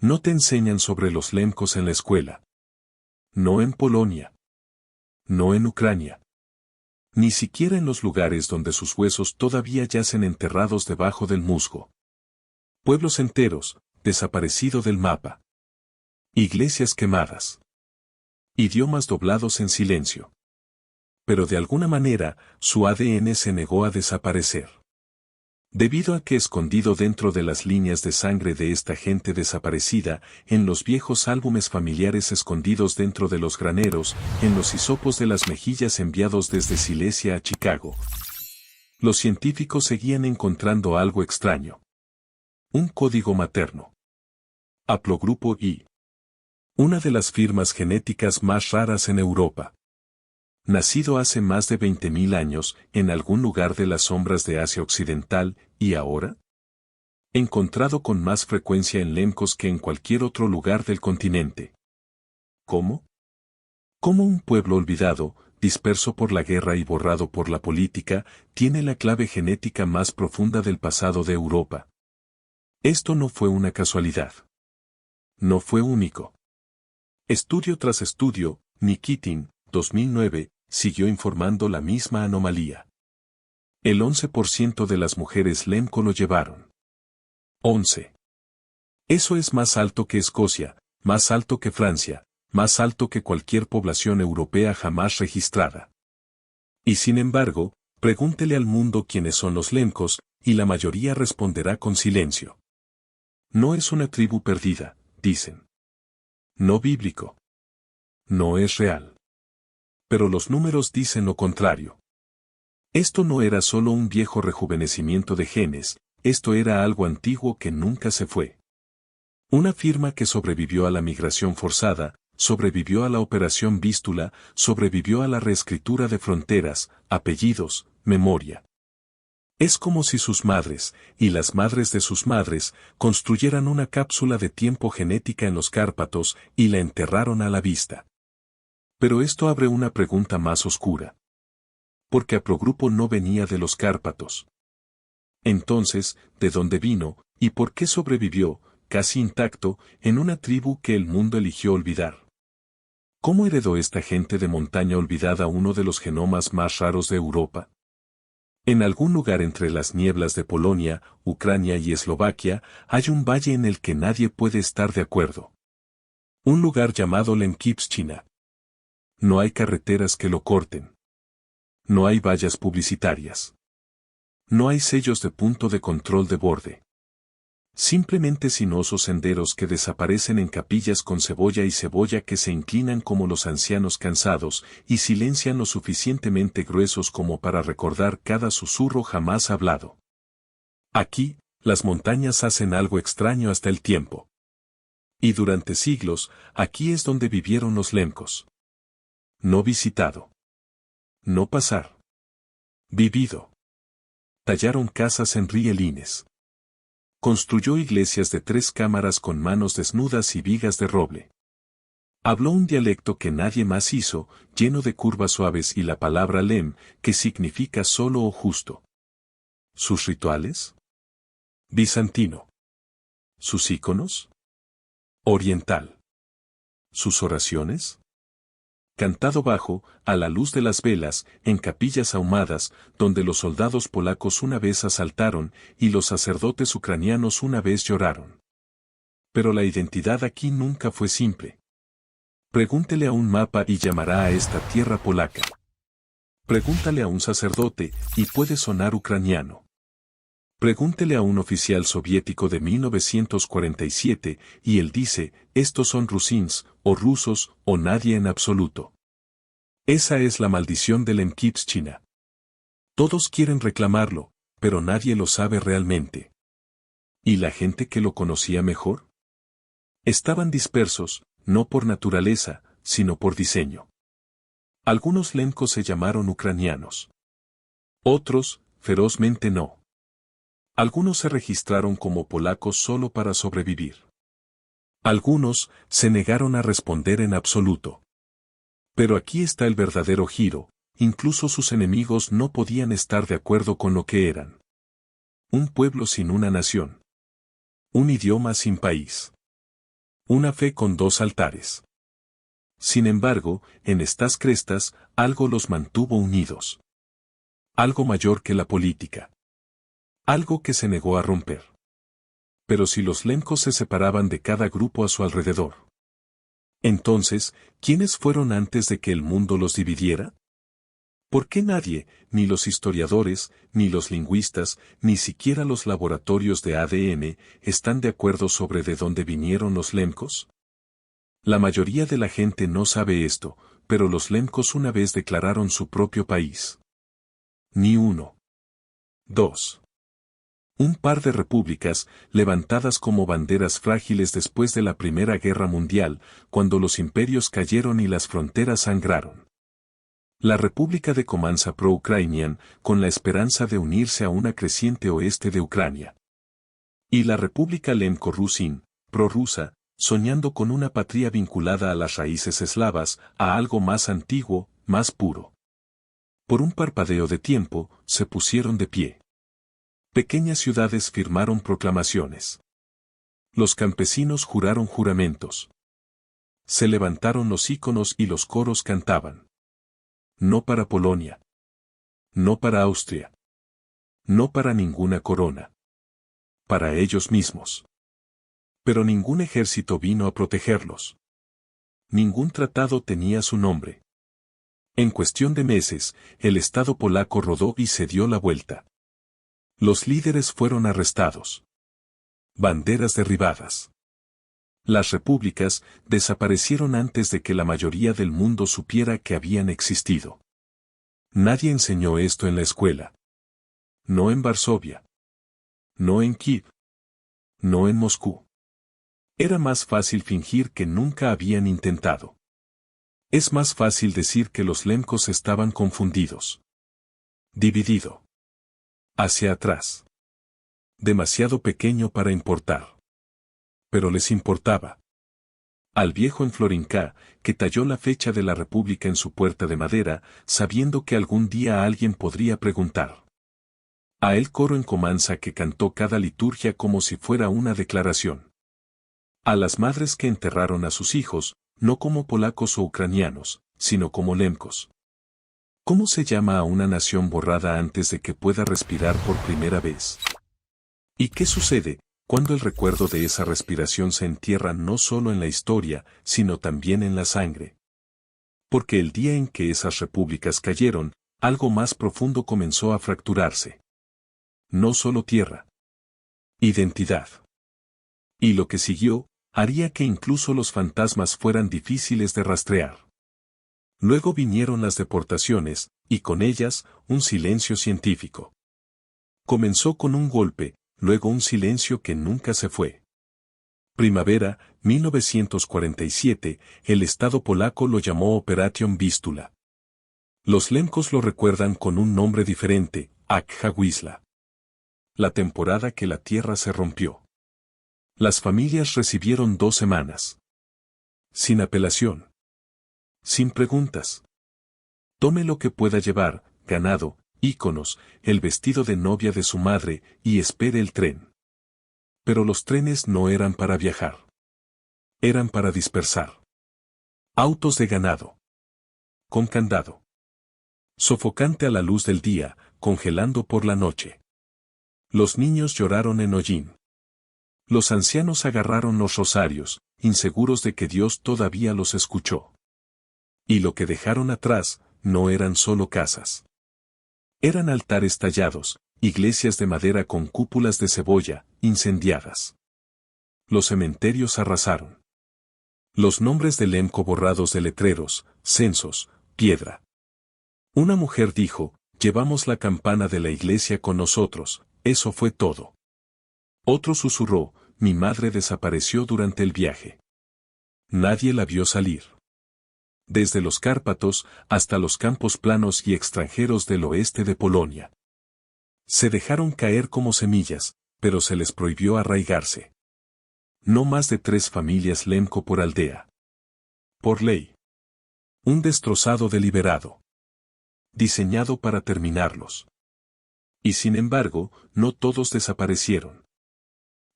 No te enseñan sobre los lemkos en la escuela. No en Polonia. No en Ucrania. Ni siquiera en los lugares donde sus huesos todavía yacen enterrados debajo del musgo. Pueblos enteros, desaparecidos del mapa. Iglesias quemadas. Idiomas doblados en silencio. Pero de alguna manera, su ADN se negó a desaparecer. Debido a que escondido dentro de las líneas de sangre de esta gente desaparecida, en los viejos álbumes familiares escondidos dentro de los graneros, en los hisopos de las mejillas enviados desde Silesia a Chicago, los científicos seguían encontrando algo extraño. Un código materno. Haplogrupo I. Una de las firmas genéticas más raras en Europa. Nacido hace más de 20.000 años, en algún lugar de las sombras de Asia Occidental, ¿y ahora? Encontrado con más frecuencia en lemkos que en cualquier otro lugar del continente. ¿Cómo? ¿Cómo un pueblo olvidado, disperso por la guerra y borrado por la política, tiene la clave genética más profunda del pasado de Europa? Esto no fue una casualidad. No fue único. Estudio tras estudio, Nikitin, 2009, siguió informando la misma anomalía. El 11% de las mujeres lemko lo llevaron. 11. Eso es más alto que Escocia, más alto que Francia, más alto que cualquier población europea jamás registrada. Y sin embargo, pregúntele al mundo quiénes son los lemkos, y la mayoría responderá con silencio. No es una tribu perdida, dicen. No bíblico. No es real. Pero los números dicen lo contrario. Esto no era solo un viejo rejuvenecimiento de genes, esto era algo antiguo que nunca se fue. Una firma que sobrevivió a la migración forzada, sobrevivió a la operación Vístula, sobrevivió a la reescritura de fronteras, apellidos, memoria. Es como si sus madres, y las madres de sus madres, construyeran una cápsula de tiempo genética en los Cárpatos y la enterraron a la vista. Pero esto abre una pregunta más oscura. Porque Haplogrupo no venía de los Cárpatos. Entonces, ¿de dónde vino, y por qué sobrevivió, casi intacto, en una tribu que el mundo eligió olvidar? ¿Cómo heredó esta gente de montaña olvidada uno de los genomas más raros de Europa? En algún lugar entre las nieblas de Polonia, Ucrania y Eslovaquia, hay un valle en el que nadie puede estar de acuerdo. Un lugar llamado Lemkivщina. No hay carreteras que lo corten. No hay vallas publicitarias. No hay sellos de punto de control de borde. Simplemente sinuosos senderos que desaparecen en capillas con cebolla y cebolla que se inclinan como los ancianos cansados y silencian lo suficientemente gruesos como para recordar cada susurro jamás hablado. Aquí, las montañas hacen algo extraño hasta el tiempo. Y durante siglos, aquí es donde vivieron los lemkos. No visitado. No pasar. Vivido. Tallaron casas en rielines. Construyó iglesias de 3 cámaras con manos desnudas y vigas de roble. Habló un dialecto que nadie más hizo, lleno de curvas suaves y la palabra lem, que significa solo o justo. ¿Sus rituales? Bizantino. ¿Sus íconos? Oriental. ¿Sus oraciones? Cantado bajo, a la luz de las velas, en capillas ahumadas, donde los soldados polacos una vez asaltaron y los sacerdotes ucranianos una vez lloraron. Pero la identidad aquí nunca fue simple. Pregúntele a un mapa y llamará a esta tierra polaca. Pregúntale a un sacerdote y puede sonar ucraniano. Pregúntele a un oficial soviético de 1947 y él dice, estos son rusins, o rusos, o nadie en absoluto. Esa es la maldición de Lemkivщina. Todos quieren reclamarlo, pero nadie lo sabe realmente. ¿Y la gente que lo conocía mejor? Estaban dispersos, no por naturaleza, sino por diseño. Algunos lemkos se llamaron ucranianos. Otros, ferozmente no. Algunos se registraron como polacos solo para sobrevivir. Algunos se negaron a responder en absoluto. Pero aquí está el verdadero giro, incluso sus enemigos no podían estar de acuerdo con lo que eran. Un pueblo sin una nación. Un idioma sin país. Una fe con dos altares. Sin embargo, en estas crestas, algo los mantuvo unidos. Algo mayor que la política. Algo que se negó a romper. Pero si los Lemkos se separaban de cada grupo a su alrededor. Entonces, ¿quiénes fueron antes de que el mundo los dividiera? ¿Por qué nadie, ni los historiadores, ni los lingüistas, ni siquiera los laboratorios de ADN, están de acuerdo sobre de dónde vinieron los Lemkos? La mayoría de la gente no sabe esto, pero los Lemkos una vez declararon su propio país. Ni uno. Dos. Un par de repúblicas, levantadas como banderas frágiles después de la Primera Guerra Mundial, cuando los imperios cayeron y las fronteras sangraron. La República de Comanza pro-Ucranian, con la esperanza de unirse a una creciente oeste de Ucrania. Y la República Lemko-Rusin, prorrusa, soñando con una patria vinculada a las raíces eslavas, a algo más antiguo, más puro. Por un parpadeo de tiempo, se pusieron de pie. Pequeñas ciudades firmaron proclamaciones. Los campesinos juraron juramentos. Se levantaron los íconos y los coros cantaban. No para Polonia. No para Austria. No para ninguna corona. Para ellos mismos. Pero ningún ejército vino a protegerlos. Ningún tratado tenía su nombre. En cuestión de meses, el Estado polaco rodó y se dio la vuelta. Los líderes fueron arrestados. Banderas derribadas. Las repúblicas desaparecieron antes de que la mayoría del mundo supiera que habían existido. Nadie enseñó esto en la escuela. No en Varsovia. No en Kiev. No en Moscú. Era más fácil fingir que nunca habían intentado. Es más fácil decir que los Lemkos estaban confundidos. Dividido. Hacia atrás. Demasiado pequeño para importar. Pero les importaba. Al viejo en Florinká, que talló la fecha de la República en su puerta de madera, sabiendo que algún día alguien podría preguntar. A el coro en Comanza que cantó cada liturgia como si fuera una declaración. A las madres que enterraron a sus hijos, no como polacos o ucranianos, sino como Lemkos. ¿Cómo se llama a una nación borrada antes de que pueda respirar por primera vez? ¿Y qué sucede cuando el recuerdo de esa respiración se entierra no solo en la historia, sino también en la sangre? Porque el día en que esas repúblicas cayeron, algo más profundo comenzó a fracturarse. No solo tierra. Identidad. Y lo que siguió, haría que incluso los fantasmas fueran difíciles de rastrear. Luego vinieron las deportaciones, y con ellas, un silencio científico. Comenzó con un golpe, luego un silencio que nunca se fue. Primavera, 1947, el Estado polaco lo llamó Operation Vístula. Los Lemkos lo recuerdan con un nombre diferente, Akja Wisła. La temporada que la tierra se rompió. Las familias recibieron 2 semanas. Sin apelación. Sin preguntas. Tome lo que pueda llevar, ganado, íconos, el vestido de novia de su madre, y espere el tren. Pero los trenes no eran para viajar. Eran para dispersar. Autos de ganado. Con candado. Sofocante a la luz del día, congelando por la noche. Los niños lloraron en hollín. Los ancianos agarraron los rosarios, inseguros de que Dios todavía los escuchó. Y lo que dejaron atrás, no eran solo casas. Eran altares tallados, iglesias de madera con cúpulas de cebolla, incendiadas. Los cementerios arrasaron. Los nombres de Lemko borrados de letreros, censos, piedra. Una mujer dijo, llevamos la campana de la iglesia con nosotros, eso fue todo. Otro susurró, mi madre desapareció durante el viaje. Nadie la vio salir. Desde los Cárpatos hasta los campos planos y extranjeros del oeste de Polonia. Se dejaron caer como semillas, pero se les prohibió arraigarse. No más de 3 familias Lemko por aldea. Por ley. Un destrozado deliberado. Diseñado para terminarlos. Y sin embargo, no todos desaparecieron.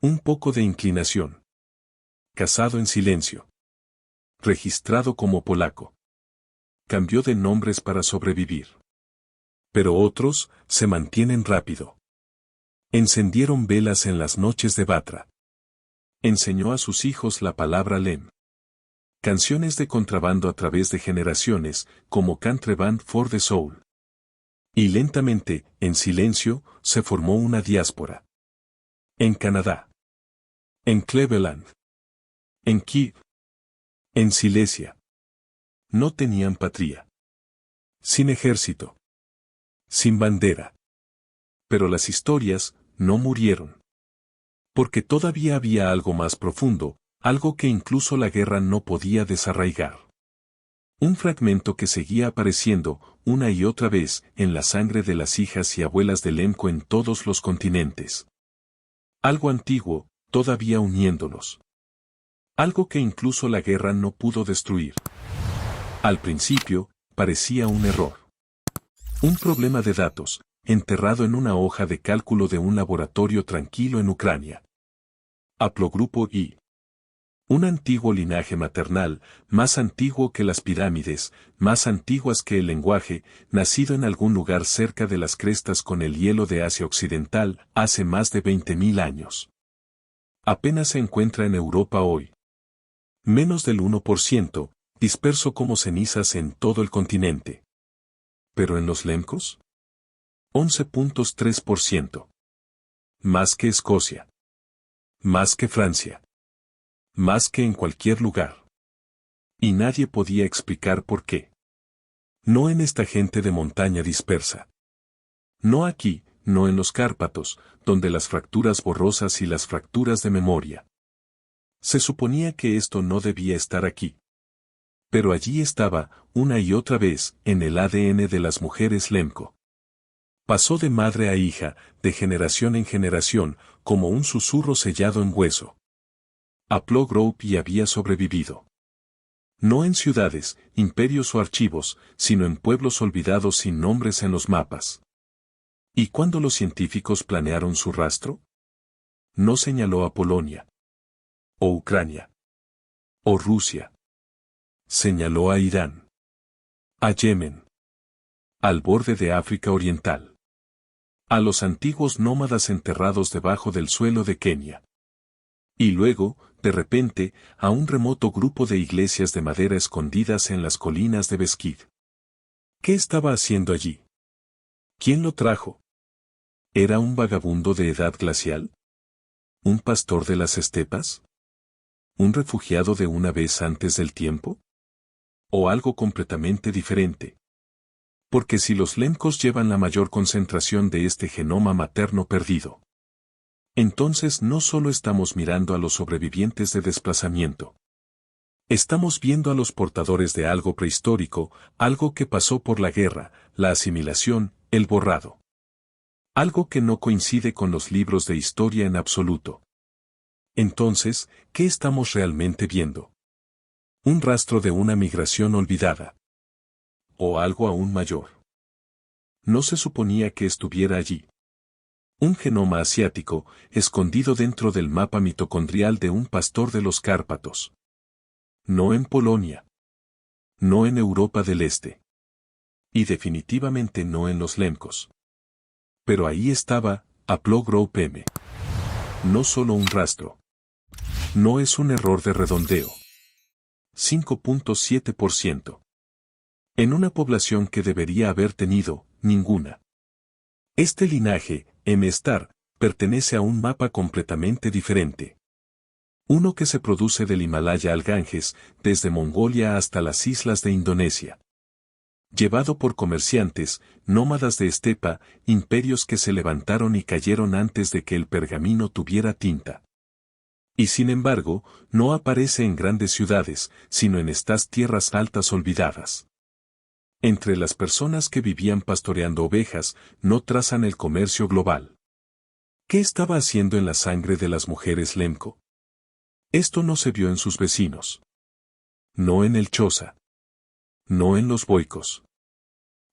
Un poco de inclinación. Casado en silencio. Registrado como polaco. Cambió de nombres para sobrevivir. Pero otros se mantienen rápido. Encendieron velas en las noches de Batra. Enseñó a sus hijos la palabra Lem. Canciones de contrabando a través de generaciones, como Contreband for the Soul. Y lentamente, en silencio, se formó una diáspora. En Canadá. En Cleveland. En Kiev. En Silesia. No tenían patria. Sin ejército. Sin bandera. Pero las historias no murieron. Porque todavía había algo más profundo, algo que incluso la guerra no podía desarraigar. Un fragmento que seguía apareciendo, una y otra vez, en la sangre de las hijas y abuelas de Lemko en todos los continentes. Algo antiguo, todavía uniéndolos. Algo que incluso la guerra no pudo destruir. Al principio, parecía un error. Un problema de datos, enterrado en una hoja de cálculo de un laboratorio tranquilo en Ucrania. Haplogrupo I. Un antiguo linaje maternal, más antiguo que las pirámides, más antiguas que el lenguaje, nacido en algún lugar cerca de las crestas con el hielo de Asia Occidental, hace más de 20.000 años. Apenas se encuentra en Europa hoy. Menos del 1%, disperso como cenizas en todo el continente. ¿Pero en los Lemkos? 11.3%. Más que Escocia. Más que Francia. Más que en cualquier lugar. Y nadie podía explicar por qué. No en esta gente de montaña dispersa. No aquí, no en los Cárpatos, donde las fracturas borrosas y las fracturas de memoria. Se suponía que esto no debía estar aquí. Pero allí estaba, una y otra vez, en el ADN de las mujeres Lemko. Pasó de madre a hija, de generación en generación, como un susurro sellado en hueso. Haplogrove y había sobrevivido. No en ciudades, imperios o archivos, sino en pueblos olvidados sin nombres en los mapas. ¿Y cuándo los científicos planearon su rastro? No señaló a Polonia. O Ucrania. O Rusia. Señaló a Irán. A Yemen. Al borde de África Oriental. A los antiguos nómadas enterrados debajo del suelo de Kenia. Y luego, de repente, a un remoto grupo de iglesias de madera escondidas en las colinas de Beskid. ¿Qué estaba haciendo allí? ¿Quién lo trajo? ¿Era un vagabundo de edad glacial? ¿Un pastor de las estepas? ¿Un refugiado de una vez antes del tiempo? ¿O algo completamente diferente? Porque si los Lemkos llevan la mayor concentración de este genoma materno perdido, entonces no solo estamos mirando a los sobrevivientes de desplazamiento. Estamos viendo a los portadores de algo prehistórico, algo que pasó por la guerra, la asimilación, el borrado. Algo que no coincide con los libros de historia en absoluto. Entonces, ¿qué estamos realmente viendo? Un rastro de una migración olvidada. O algo aún mayor. No se suponía que estuviera allí. Un genoma asiático, escondido dentro del mapa mitocondrial de un pastor de los Cárpatos. No en Polonia. No en Europa del Este. Y definitivamente no en los Lemkos. Pero ahí estaba, Haplogrove M. No solo un rastro. No es un error de redondeo. 5.7%. En una población que debería haber tenido, ninguna. Este linaje, M-Star, pertenece a un mapa completamente diferente. Uno que se produce del Himalaya al Ganges, desde Mongolia hasta las islas de Indonesia. Llevado por comerciantes, nómadas de estepa, imperios que se levantaron y cayeron antes de que el pergamino tuviera tinta. Y sin embargo, no aparece en grandes ciudades, sino en estas tierras altas olvidadas. Entre las personas que vivían pastoreando ovejas, no trazan el comercio global. ¿Qué estaba haciendo en la sangre de las mujeres Lemko? Esto no se vio en sus vecinos. No en el Xhosa. No en los boicos.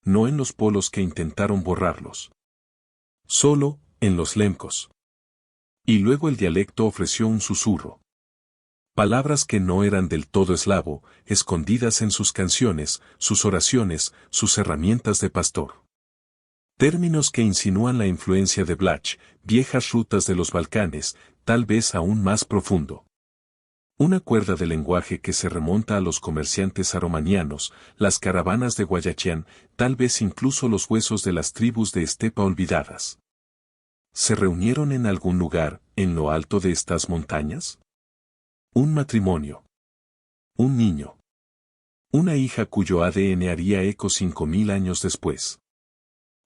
No en los polos que intentaron borrarlos. Solo, en los Lemkos. Y luego el dialecto ofreció un susurro. Palabras que no eran del todo eslavo, escondidas en sus canciones, sus oraciones, sus herramientas de pastor. Términos que insinúan la influencia de Blach, viejas rutas de los Balcanes, tal vez aún más profundo. Una cuerda de lenguaje que se remonta a los comerciantes aromanianos, las caravanas de Guayachián, tal vez incluso los huesos de las tribus de estepa olvidadas. ¿Se reunieron en algún lugar, en lo alto de estas montañas? Un matrimonio. Un niño. Una hija cuyo ADN haría eco 5000 años después.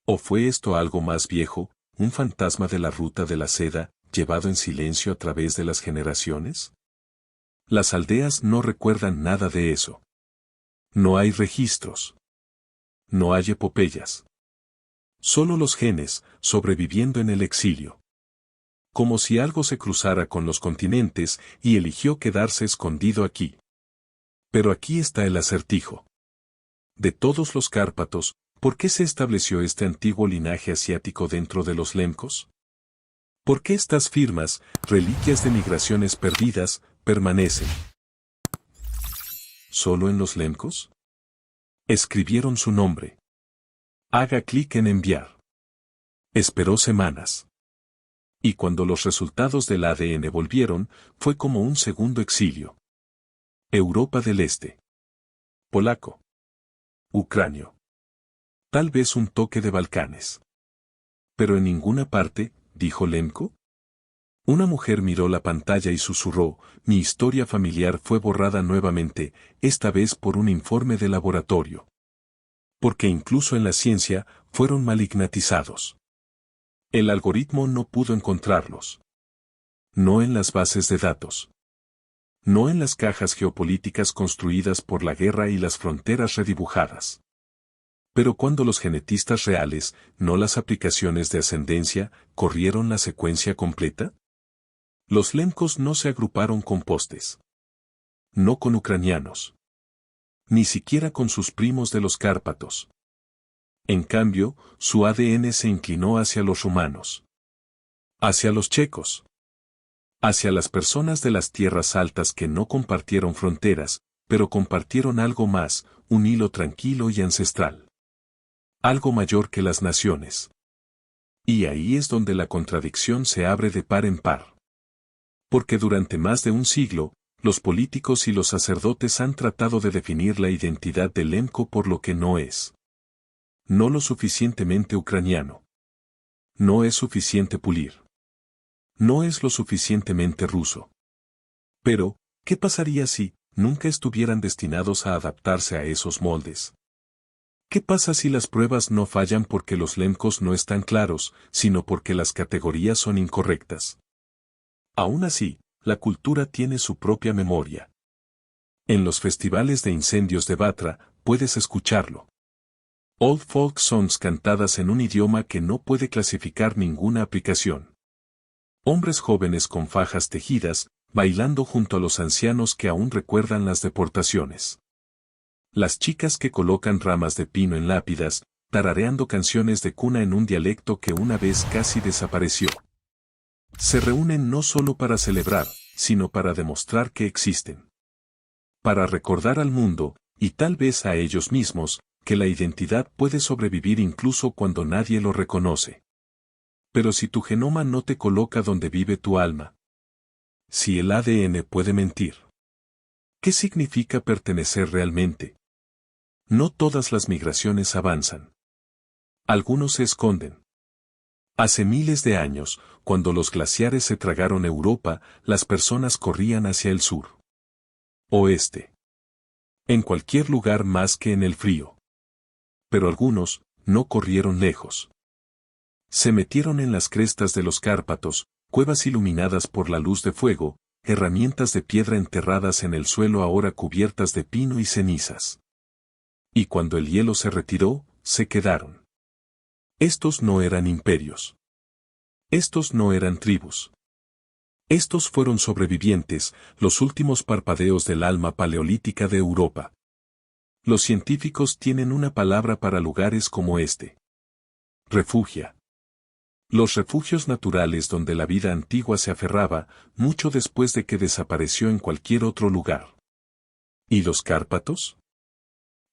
¿O fue esto algo más viejo, un fantasma de la ruta de la seda, llevado en silencio a través de las generaciones? Las aldeas no recuerdan nada de eso. No hay registros. No hay epopeyas. Solo los genes, sobreviviendo en el exilio. Como si algo se cruzara con los continentes y eligió quedarse escondido aquí. Pero aquí está el acertijo. De todos los Cárpatos, ¿por qué se estableció este antiguo linaje asiático dentro de los Lemcos? ¿Por qué estas firmas, reliquias de migraciones perdidas, permanecen? ¿Solo en los Lemcos? Escribieron su nombre. Haga clic en enviar. Esperó semanas. Y cuando los resultados del ADN volvieron, fue como un segundo exilio. Europa del Este. Polaco. Ucranio. Tal vez un toque de Balcanes. Pero en ninguna parte, dijo Lemko. Una mujer miró la pantalla y susurró, mi historia familiar fue borrada nuevamente, esta vez por un informe de laboratorio. Porque incluso en la ciencia, fueron malignatizados. El algoritmo no pudo encontrarlos. No en las bases de datos. No en las cajas geopolíticas construidas por la guerra y las fronteras redibujadas. Pero cuando los genetistas reales, no las aplicaciones de ascendencia, corrieron la secuencia completa, los Lemcos no se agruparon con postes. No con ucranianos. Ni siquiera con sus primos de los Cárpatos. En cambio, su ADN se inclinó hacia los rumanos. Hacia los checos. Hacia las personas de las tierras altas que no compartieron fronteras, pero compartieron algo más, un hilo tranquilo y ancestral. Algo mayor que las naciones. Y ahí es donde la contradicción se abre de par en par. Porque durante más de un siglo, los políticos y los sacerdotes han tratado de definir la identidad del Lemko por lo que no es. No lo suficientemente ucraniano. No es suficiente pulir. No es lo suficientemente ruso. Pero, ¿qué pasaría si nunca estuvieran destinados a adaptarse a esos moldes? ¿Qué pasa si las pruebas no fallan porque los Lemcos no están claros, sino porque las categorías son incorrectas? Aún así, la cultura tiene su propia memoria. En los festivales de incendios de Batra, puedes escucharlo. Old folk songs cantadas en un idioma que no puede clasificar ninguna aplicación. Hombres jóvenes con fajas tejidas, bailando junto a los ancianos que aún recuerdan las deportaciones. Las chicas que colocan ramas de pino en lápidas, tarareando canciones de cuna en un dialecto que una vez casi desapareció. Se reúnen no solo para celebrar, sino para demostrar que existen. Para recordar al mundo, y tal vez a ellos mismos, que la identidad puede sobrevivir incluso cuando nadie lo reconoce. Pero si tu genoma no te coloca donde vive tu alma. Si el ADN puede mentir. ¿Qué significa pertenecer realmente? No todas las migraciones avanzan. Algunos se esconden. Hace miles de años, cuando los glaciares se tragaron Europa, las personas corrían hacia el sur. Oeste. En cualquier lugar más que en el frío. Pero algunos, no corrieron lejos. Se metieron en las crestas de los Cárpatos, cuevas iluminadas por la luz de fuego, herramientas de piedra enterradas en el suelo ahora cubiertas de pino y cenizas. Y cuando el hielo se retiró, se quedaron. Estos no eran imperios. Estos no eran tribus. Estos fueron sobrevivientes, los últimos parpadeos del alma paleolítica de Europa. Los científicos tienen una palabra para lugares como este. Refugia. Los refugios naturales donde la vida antigua se aferraba, mucho después de que desapareció en cualquier otro lugar. ¿Y los Cárpatos?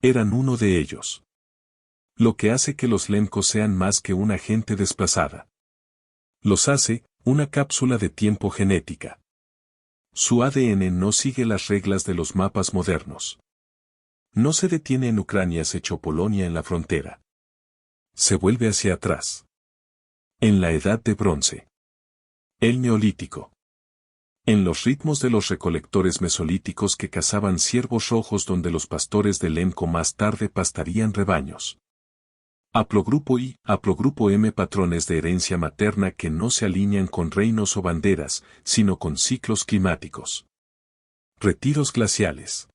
Eran uno de ellos. Lo que hace que los lemkos sean más que una gente desplazada. Los hace una cápsula de tiempo genética. Su ADN no sigue las reglas de los mapas modernos. No se detiene en Ucrania, se echó Polonia en la frontera. Se vuelve hacia atrás. En la Edad de Bronce. El Neolítico. En los ritmos de los recolectores mesolíticos que cazaban ciervos rojos donde los pastores del lemko más tarde pastarían rebaños. Haplogrupo I, haplogrupo M, patrones de herencia materna que no se alinean con reinos o banderas, sino con ciclos climáticos. Retiros glaciales.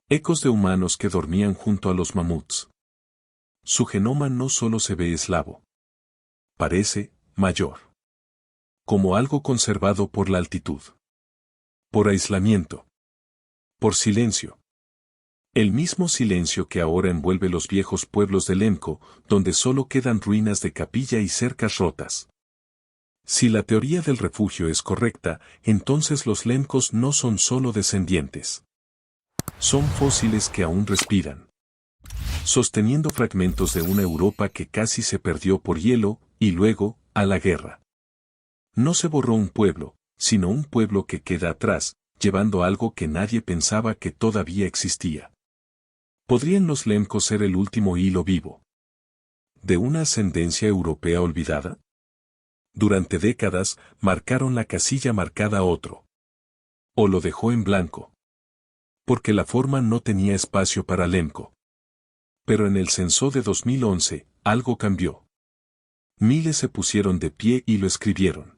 Ecos de humanos que dormían junto a los mamuts. Su genoma no solo se ve eslavo. Parece mayor. Como algo conservado por la altitud. Por aislamiento. Por silencio. El mismo silencio que ahora envuelve los viejos pueblos del lemko, donde solo quedan ruinas de capilla y cercas rotas. Si la teoría del refugio es correcta, entonces los lemkos no son solo descendientes. Son fósiles que aún respiran. Sosteniendo fragmentos de una Europa que casi se perdió por hielo, y luego, a la guerra. No se borró un pueblo, sino un pueblo que queda atrás, llevando algo que nadie pensaba que todavía existía. ¿Podrían los lemkos ser el último hilo vivo de una ascendencia europea olvidada? Durante décadas, marcaron la casilla marcada a otro. O lo dejó en blanco. Porque la forma no tenía espacio para lemko. Pero en el censo de 2011, algo cambió. Miles se pusieron de pie y lo escribieron.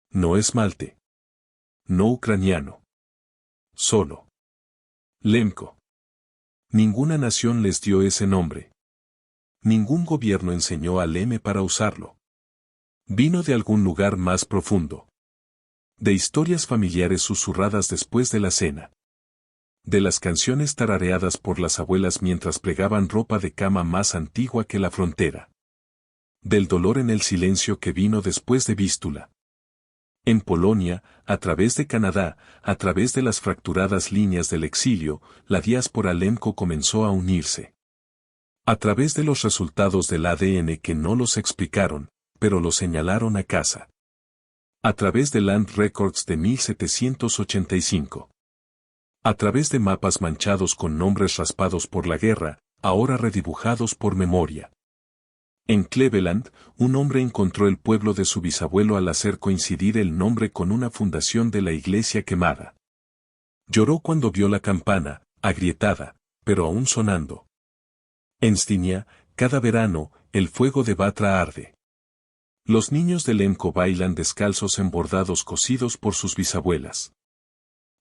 No esmalte. No ucraniano. Solo. Lemko. Ninguna nación les dio ese nombre. Ningún gobierno enseñó al M para usarlo. Vino de algún lugar más profundo. De historias familiares susurradas después de la cena. De las canciones tarareadas por las abuelas mientras plegaban ropa de cama más antigua que la frontera. Del dolor en el silencio que vino después de Vístula. En Polonia, a través de Canadá, a través de las fracturadas líneas del exilio, la diáspora lemko comenzó a unirse. A través de los resultados del ADN que no los explicaron, pero los señalaron a casa. A través de Land Records de 1785. A través de mapas manchados con nombres raspados por la guerra, ahora redibujados por memoria. En Cleveland, un hombre encontró el pueblo de su bisabuelo al hacer coincidir el nombre con una fundación de la iglesia quemada. Lloró cuando vio la campana, agrietada, pero aún sonando. En Stinia, cada verano, el fuego de Batra arde. Los niños de lemko bailan descalzos en bordados cosidos por sus bisabuelas.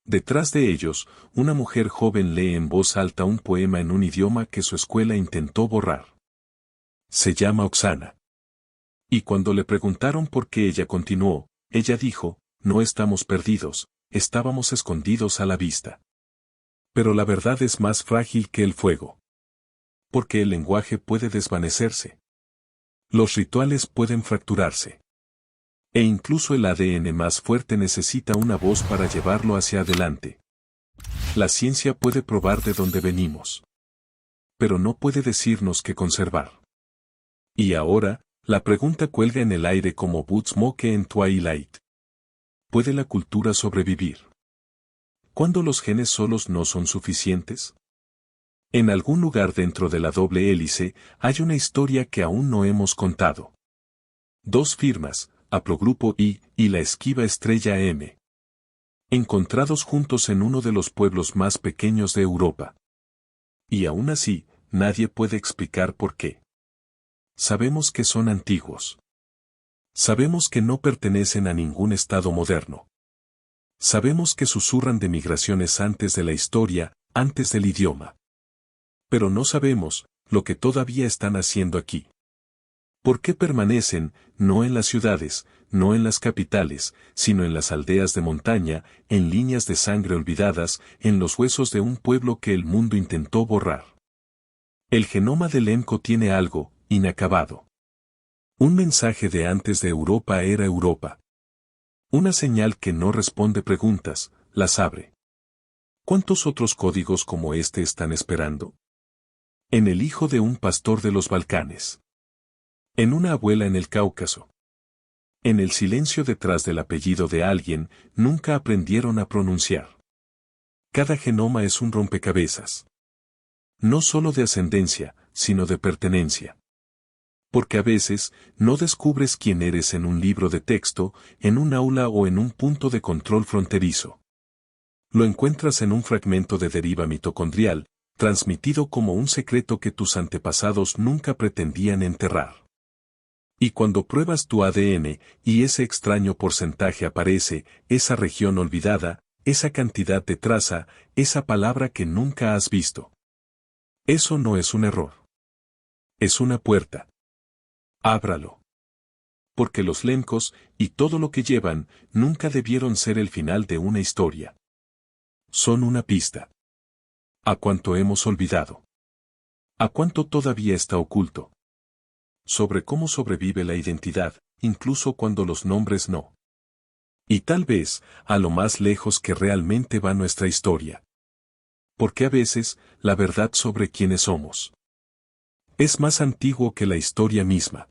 Detrás de ellos, una mujer joven lee en voz alta un poema en un idioma que su escuela intentó borrar. Se llama Oksana. Y cuando le preguntaron por qué ella continuó, ella dijo, no estamos perdidos, estábamos escondidos a la vista. Pero la verdad es más frágil que el fuego. Porque el lenguaje puede desvanecerse. Los rituales pueden fracturarse. E incluso el ADN más fuerte necesita una voz para llevarlo hacia adelante. La ciencia puede probar de dónde venimos. Pero no puede decirnos qué conservar. Y ahora, la pregunta cuelga en el aire como Bootsmoke en Twilight. ¿Puede la cultura sobrevivir? ¿Cuándo los genes solos no son suficientes? En algún lugar dentro de la doble hélice, hay una historia que aún no hemos contado. Dos firmas, Haplogrupo I y la esquiva estrella M. Encontrados juntos en uno de los pueblos más pequeños de Europa. Y aún así, nadie puede explicar por qué. Sabemos que son antiguos. Sabemos que no pertenecen a ningún estado moderno. Sabemos que susurran de migraciones antes de la historia, antes del idioma. Pero no sabemos lo que todavía están haciendo aquí. ¿Por qué permanecen, no en las ciudades, no en las capitales, sino en las aldeas de montaña, en líneas de sangre olvidadas, en los huesos de un pueblo que el mundo intentó borrar? El genoma del lemko tiene algo inacabado. Un mensaje de antes de Europa era Europa. Una señal que no responde preguntas, las abre. ¿Cuántos otros códigos como este están esperando? En el hijo de un pastor de los Balcanes. En una abuela en el Cáucaso. En el silencio detrás del apellido de alguien, nunca aprendieron a pronunciar. Cada genoma es un rompecabezas. No solo de ascendencia, sino de pertenencia. Porque a veces, no descubres quién eres en un libro de texto, en un aula o en un punto de control fronterizo. Lo encuentras en un fragmento de deriva mitocondrial, transmitido como un secreto que tus antepasados nunca pretendían enterrar. Y cuando pruebas tu ADN, y ese extraño porcentaje aparece, esa región olvidada, esa cantidad de traza, esa palabra que nunca has visto. Eso no es un error. Es una puerta. Ábralo. Porque los Lemkos, y todo lo que llevan, nunca debieron ser el final de una historia. Son una pista. ¿A cuánto hemos olvidado? ¿A cuánto todavía está oculto? Sobre cómo sobrevive la identidad, incluso cuando los nombres no. Y tal vez, a lo más lejos que realmente va nuestra historia. Porque a veces, la verdad sobre quiénes somos es más antiguo que la historia misma.